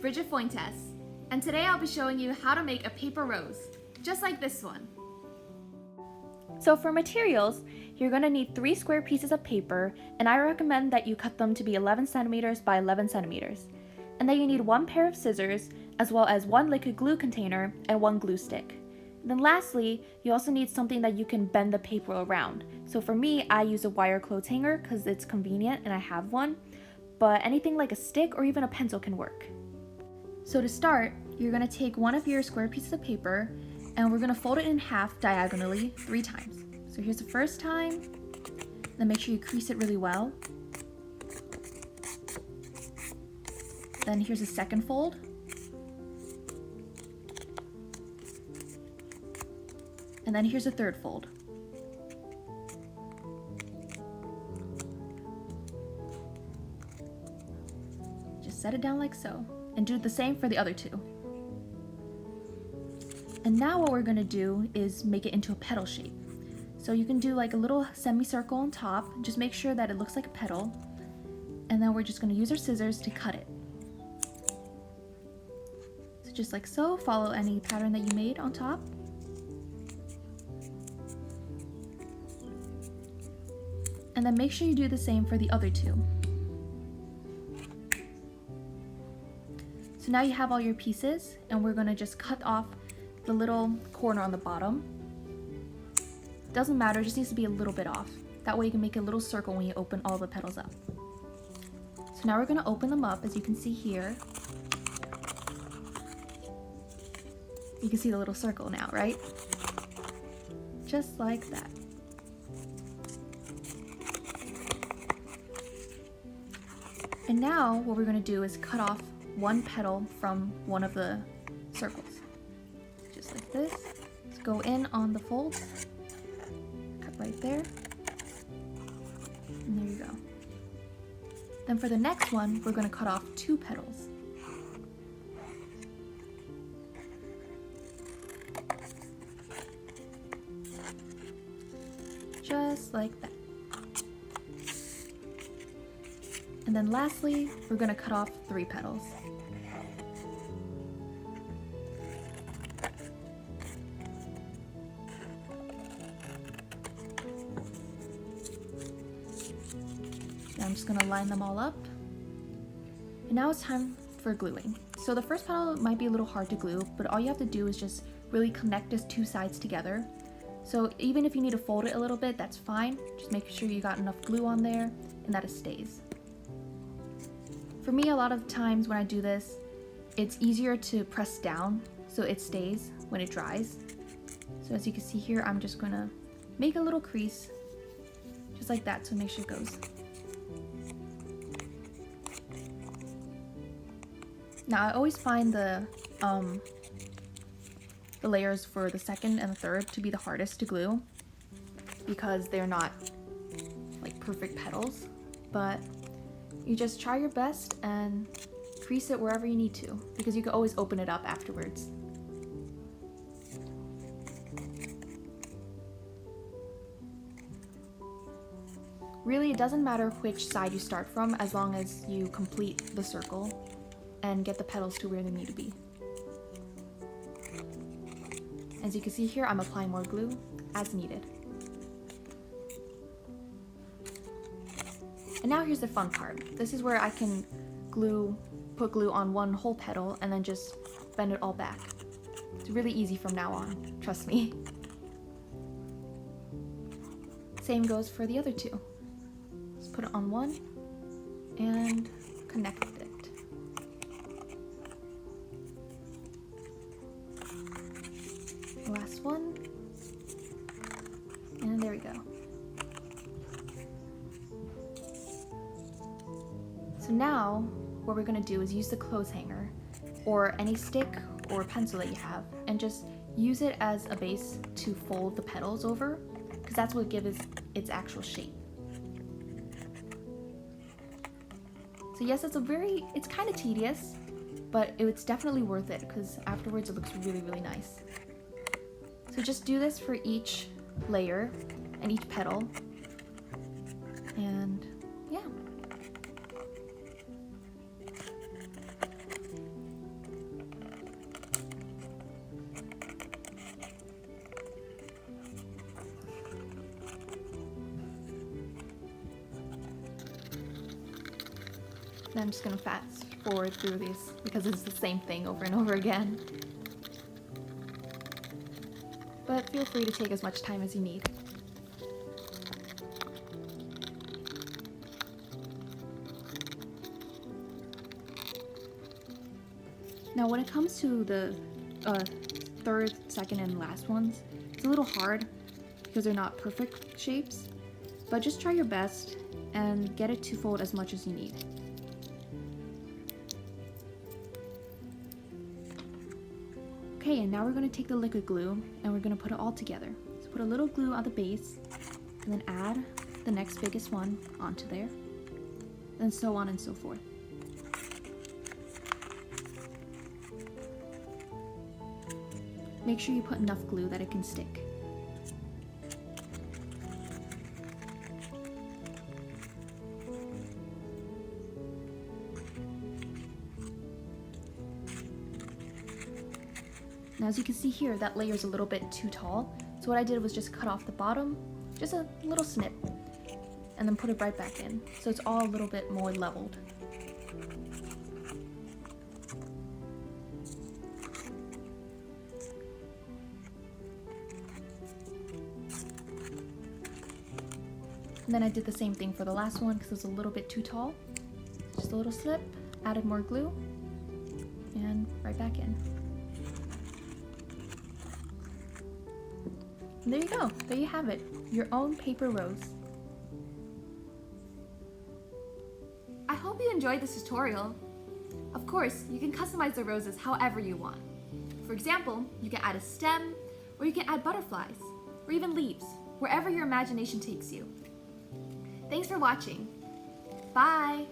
Brigette Fuentes, and today I'll be showing you how to make a paper rose, just like this one. So for materials, you're going to need 3 square pieces of paper, and I recommend that you cut them to be 11 centimeters by 11 centimeters. And then you need 1 pair of scissors, as well as 1 liquid glue container and 1 glue stick. And then lastly, you also need something that you can bend the paper around. So for me, I use a wire clothes hanger because it's convenient and I have one, but anything like a stick or even a pencil can work. So to start, you're going to take one of your square pieces of paper and we're going to fold it in half diagonally 3 times. So here's the first time, then make sure you crease it really well. Then here's the second fold. And then here's the third fold. Just set it down like so, and do the same for the other 2. And now what we're going to do is make it into a petal shape. So you can do like a little semicircle on top, just make sure that it looks like a petal, and then we're just going to use our scissors to cut it. So just like so, follow any pattern that you made on top. And then make sure you do the same for the other 2. So now you have all your pieces, and we're going to just cut off the little corner on the bottom. Doesn't matter, it just needs to be a little bit off. That way you can make a little circle when you open all the petals up. So now we're going to open them up, as you can see here. You can see the little circle now, right? Just like that. And now what we're going to do is cut off 1 petal from one of the circles. Just like this. Let's go in on the fold. Cut right there. And there you go. Then for the next one, we're going to cut off 2 petals. Just like that. And then lastly, we're going to cut off 3 petals. Now I'm just going to line them all up. And now it's time for gluing. So the first petal might be a little hard to glue, but all you have to do is just really connect these 2 sides together. So even if you need to fold it a little bit, that's fine. Just make sure you got enough glue on there and that it stays. For me, a lot of times when I do this, it's easier to press down so it stays when it dries. So as you can see here, I'm just gonna make a little crease, just like that, so make sure it goes. Now I always find the layers for the second and the third to be the hardest to glue because they're not like perfect petals, but you just try your best and crease it wherever you need to, because you can always open it up afterwards. Really, it doesn't matter which side you start from as long as you complete the circle and get the petals to where they need to be. As you can see here, I'm applying more glue as needed. And now here's the fun part. This is where I can put glue on 1 whole petal and then just bend it all back. It's really easy from now on, trust me. Same goes for the other 2. Just put it on 1 and connect it. Last one, and there we go. So now what we're going to do is use the clothes hanger or any stick or pencil that you have and just use it as a base to fold the petals over, because that's what gives its actual shape. So yes, it's kind of tedious, but it's definitely worth it because afterwards it looks really, really nice. So just do this for each layer and each petal, and yeah. And I'm just gonna fast forward through these because it's the same thing over and over again. But feel free to take as much time as you need. Now when it comes to the third, second, and last ones, it's a little hard because they're not perfect shapes, but just try your best and get it to fold as much as you need. Okay, and now we're going to take the liquid glue and we're going to put it all together. So put a little glue on the base and then add the next biggest one onto there, and so on and so forth. Make sure you put enough glue that it can stick. Now as you can see here, that layer is a little bit too tall, so what I did was just cut off the bottom, just a little snip, and then put it right back in, so it's all a little bit more leveled. And then I did the same thing for the last one because it was a little bit too tall. Just a little slip, added more glue, and right back in. And there you go, there you have it, your own paper rose. I hope you enjoyed this tutorial. Of course, you can customize the roses however you want. For example, you can add a stem, or you can add butterflies, or even leaves, wherever your imagination takes you. Thanks for watching. Bye!